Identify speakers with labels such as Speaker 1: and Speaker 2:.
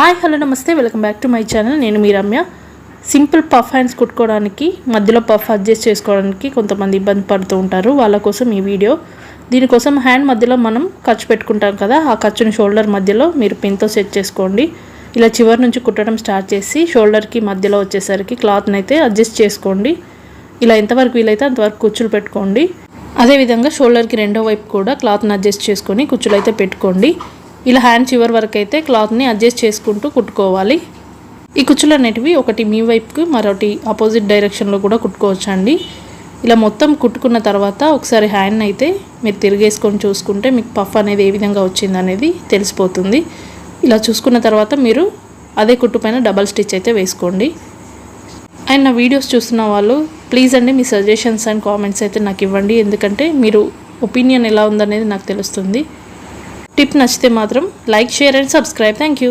Speaker 1: Hi hello నమస్తే welcome back to my channel. నేను మీ Ramya. Simple puff hands కుట్టుకోవడానికి మధ్యలో puff adjust చేసుకోవడానికి కొంతమంది ఇబ్బంది పడుతూ ఉంటారు. వాళ్ళ కోసం ఈ వీడియో. దీనికోసం హ్యాండ్ మధ్యలో మనం ఖర్చు పెట్టుకుంటాం కదా, ఆ ఖర్చుని షోల్డర్ మధ్యలో మీరు పిన్తో సెట్ చేసుకోండి. ఇలా చివరి నుంచి కుట్టడం స్టార్ట్ చేసి షోల్డర్కి మధ్యలో వచ్చేసరికి క్లాత్ని అయితే అడ్జస్ట్ చేసుకోండి. ఇలా ఎంతవరకు వీలైతే అంతవరకు కుచ్చులు పెట్టుకోండి. అదేవిధంగా షోల్డర్కి రెండో వైపు కూడా క్లాత్ని అడ్జస్ట్ చేసుకొని కుచ్చులు అయితే పెట్టుకోండి. ఇలా హ్యాండ్ చివరి వరకు అయితే క్లాత్ని అడ్జస్ట్ చేసుకుంటూ కుట్టుకోవాలి. ఈ కుచ్చులు అనేటివి ఒకటి మీ వైపుకి మరొకటి ఆపోజిట్ డైరెక్షన్లో కూడా కుట్టుకోవచ్చండి. ఇలా మొత్తం కుట్టుకున్న తర్వాత ఒకసారి హ్యాండ్ని అయితే మీరు తిరిగేసుకొని చూసుకుంటే మీకు పఫ్ అనేది ఏ విధంగా వచ్చింది అనేది తెలిసిపోతుంది. ఇలా చూసుకున్న తర్వాత మీరు అదే కుట్టు పైన డబల్ స్టిచ్ అయితే వేసుకోండి. అండ్ నా వీడియోస్ చూస్తున్న వాళ్ళు ప్లీజ్ అండి మీ సజెషన్స్ అండ్ కామెంట్స్ అయితే నాకు ఇవ్వండి. ఎందుకంటే మీరు ఒపీనియన్ ఎలా ఉందనేది నాకు తెలుస్తుంది. టిప్ నచ్చితే మాత్రం like, share and subscribe. Thank you.